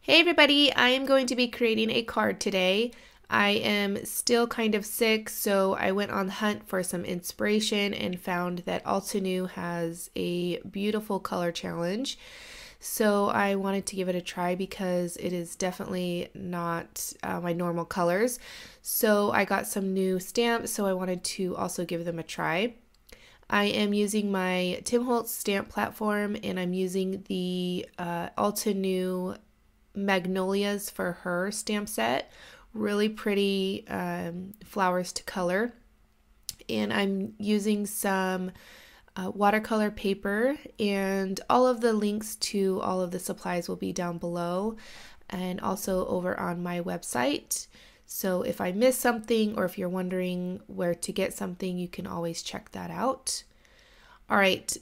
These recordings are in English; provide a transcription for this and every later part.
Hey everybody, I am going to be creating a card today. I am still kind of sick, so I went on the hunt for some inspiration and found that Altenew has a beautiful color challenge. So I wanted to give it a try because it is definitely not my normal colors. So I got some new stamps, so I wanted to also give them a try. I am using my Tim Holtz stamp platform, and I'm using the Altenew Magnolias for her stamp set. Really pretty flowers to color. And I'm using some watercolor paper, and all of the links to all of the supplies will be down below and also over on my website. So if I miss something or if you're wondering where to get something, you can always check that out. All right,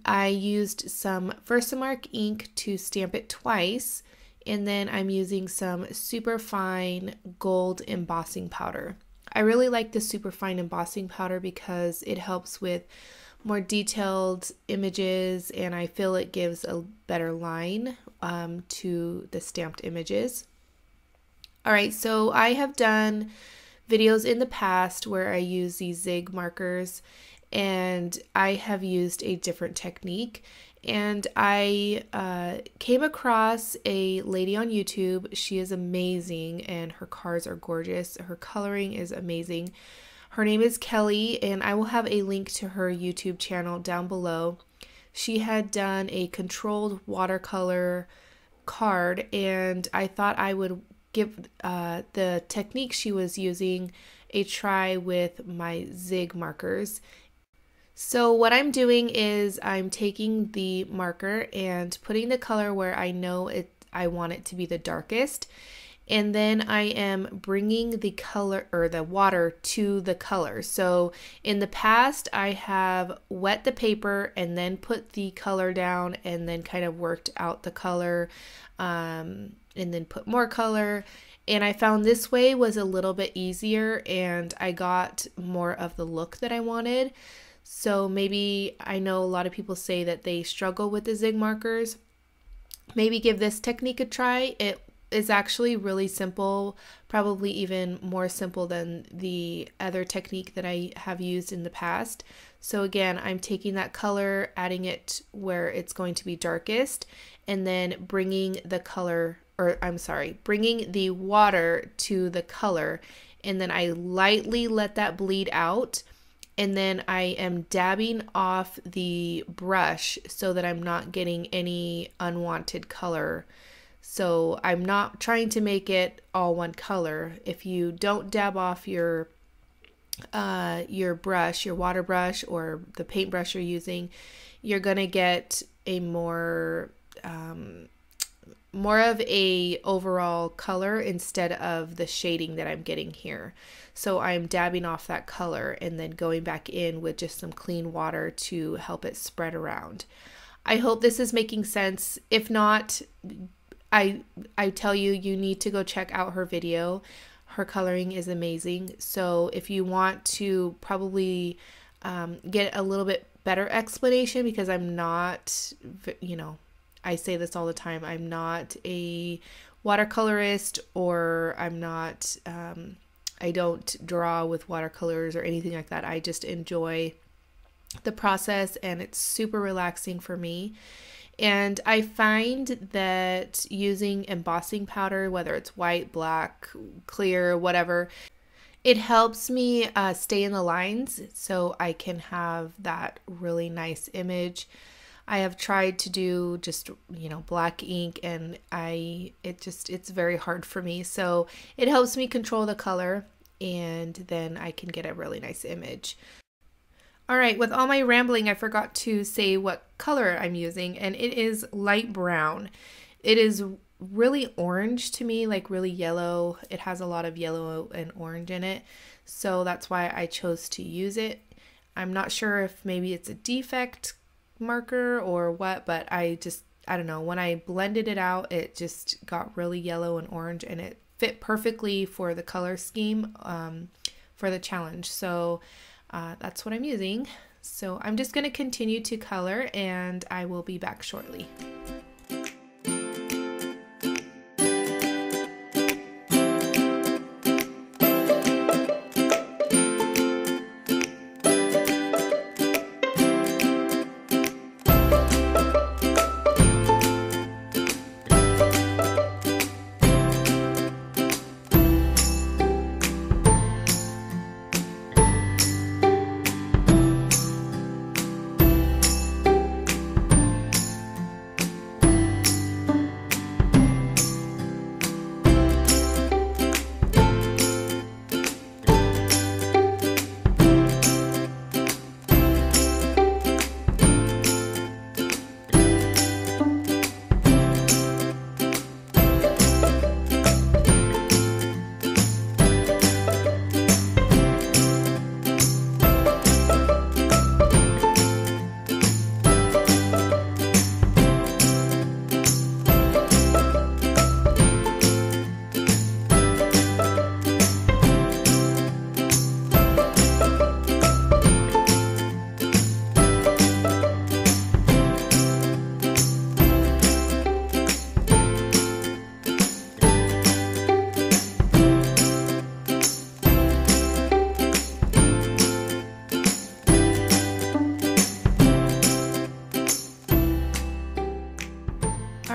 I used some VersaMark ink to stamp it twice, and then I'm using some superfine gold embossing powder. I really like the superfine embossing powder because it helps with more detailed images, and I feel it gives a better line to the stamped images. All right, so I have done videos in the past where I use these zig markers, and I have used a different technique. And I came across a lady on YouTube. She is amazing, and her cards are gorgeous. Her coloring is amazing. Her name is Kelly, and I will have a link to her YouTube channel down below. She had done a controlled watercolor card, and I thought I would give the technique she was using a try with my zig markers. So what I'm doing is I'm taking the marker and putting the color where I know I want it to be the darkest, and then I am bringing the color or the water to the color. So in the past I have wet the paper and then put the color down and then kind of worked out the color and then put more color. And I found this way was a little bit easier, and I got more of the look that I wanted. So maybe, I know a lot of people say that they struggle with the zig markers. Maybe give this technique a try. It is actually really simple, probably even more simple than the other technique that I have used in the past. So again, I'm taking that color, adding it where it's going to be darkest, and then bringing the color, or I'm sorry, bringing the water to the color, and then I lightly let that bleed out. And then I am dabbing off the brush so that I'm not getting any unwanted color. So I'm not trying to make it all one color. If you don't dab off your brush, your water brush or the paintbrush you're using, you're gonna get a more of a overall color instead of the shading that I'm getting here. So I'm dabbing off that color and then going back in with just some clean water to help it spread around. I hope this is making sense. If not, I tell you, you need to go check out her video. Her coloring is amazing. So if you want to probably get a little bit better explanation, because I'm not, I say this all the time, I'm not a watercolorist, or I'm not, I don't draw with watercolors or anything like that. I just enjoy the process, and it's super relaxing for me. And I find that using embossing powder, whether it's white, black, clear, whatever, it helps me stay in the lines so I can have that really nice image. I have tried to do just, black ink, and it's very hard for me. So it helps me control the color, and then I can get a really nice image. All right, with all my rambling, I forgot to say what color I'm using, and it is light brown. It is really orange to me, like really yellow. It has a lot of yellow and orange in it, so that's why I chose to use it. I'm not sure if maybe it's a defect marker or what, but I don't know, when I blended it out, it just got really yellow and orange, and it fit perfectly for the color scheme for the challenge. So that's what I'm using. So I'm just going to continue to color, and I will be back shortly.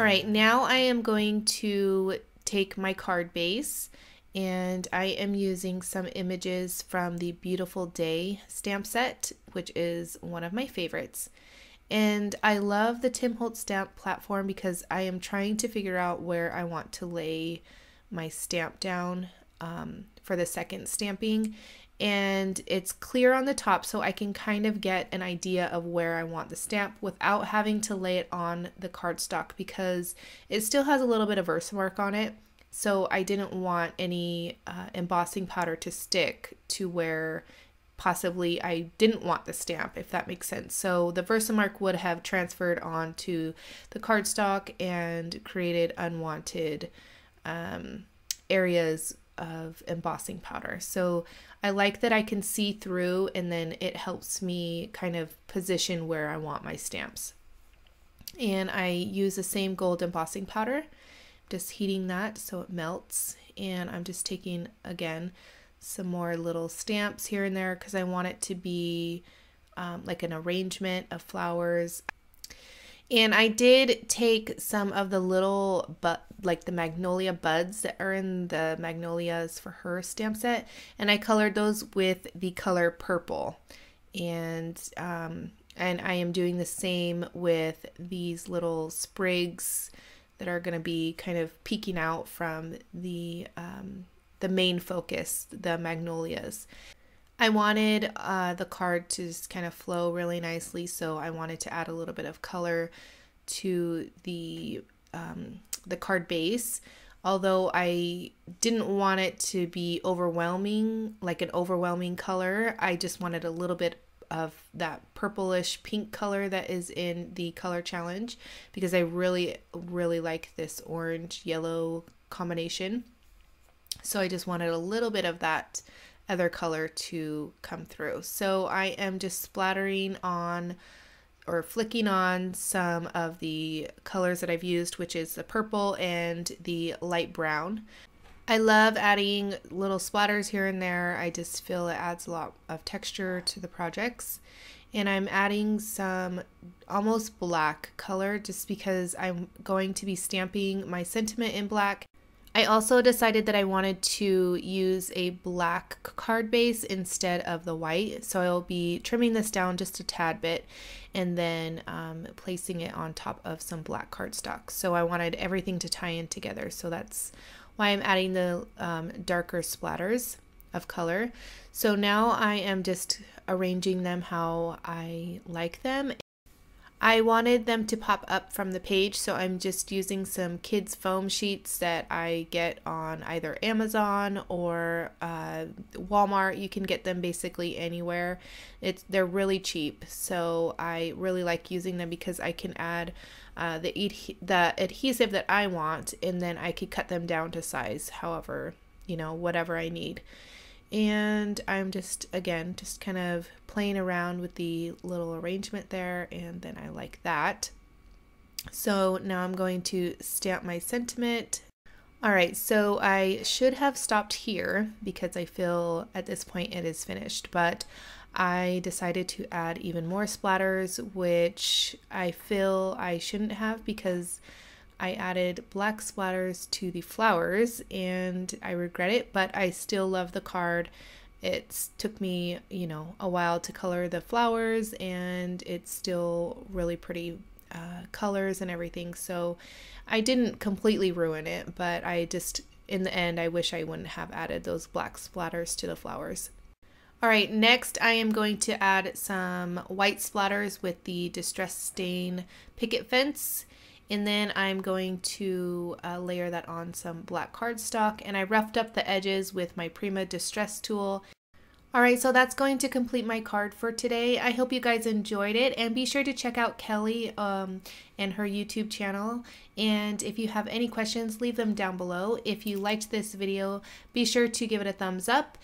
All right, now I am going to take my card base, and I am using some images from the Beautiful Day stamp set, which is one of my favorites. And I love the Tim Holtz stamp platform because I am trying to figure out where I want to lay my stamp down for the second stamping. And it's clear on the top, so I can kind of get an idea of where I want the stamp without having to lay it on the cardstock, because it still has a little bit of VersaMark on it. So I didn't want any embossing powder to stick to where possibly I didn't want the stamp, if that makes sense. So the VersaMark would have transferred onto the cardstock and created unwanted areas of embossing powder. So I like that I can see through, and then it helps me kind of position where I want my stamps. And I use the same gold embossing powder, just heating that so it melts. And I'm just taking, again, some more little stamps here and there because I want it to be like an arrangement of flowers. And I did take some of the little, like the Magnolia buds that are in the Magnolias for her stamp set, and I colored those with the color purple. And I am doing the same with these little sprigs that are going to be kind of peeking out from the main focus, the Magnolias. I wanted the card to just kind of flow really nicely, so I wanted to add a little bit of color to the card base. Although I didn't want it to be overwhelming, like an overwhelming color, I just wanted a little bit of that purplish pink color that is in the color challenge, because I really like this orange yellow combination. So I just wanted a little bit of that other color to come through. So I am just splattering on or flicking on some of the colors that I've used, which is the purple and the light brown. I love adding little splatters here and there. I just feel it adds a lot of texture to the projects. And I'm adding some almost black color just because I'm going to be stamping my sentiment in black. I also decided that I wanted to use a black card base instead of the white, so I'll be trimming this down just a tad bit and then placing it on top of some black cardstock. So I wanted everything to tie in together, so that's why I'm adding the darker splatters of color. So now I am just arranging them how I like them. I wanted them to pop up from the page, so I'm just using some kids foam sheets that I get on either Amazon or Walmart. You can get them basically anywhere. They're really cheap, so I really like using them because I can add the adhesive that I want, and then I could cut them down to size, however, whatever I need. And I'm just kind of playing around with the little arrangement there, and then I like that. So now I'm going to stamp my sentiment. All right, so I should have stopped here because I feel at this point it is finished, but I decided to add even more splatters, which I feel I shouldn't have because I added black splatters to the flowers and I regret it, but I still love the card. It took me, a while to color the flowers, and it's still really pretty colors and everything. So I didn't completely ruin it, but in the end, I wish I wouldn't have added those black splatters to the flowers. All right, next I am going to add some white splatters with the Distress Stain Picket Fence. And then I'm going to layer that on some black cardstock, and I roughed up the edges with my Prima Distress tool. Alright, so that's going to complete my card for today. I hope you guys enjoyed it, and be sure to check out Kelly and her YouTube channel. And if you have any questions, leave them down below. If you liked this video, be sure to give it a thumbs up.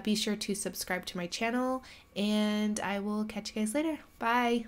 Be sure to subscribe to my channel, and I will catch you guys later. Bye!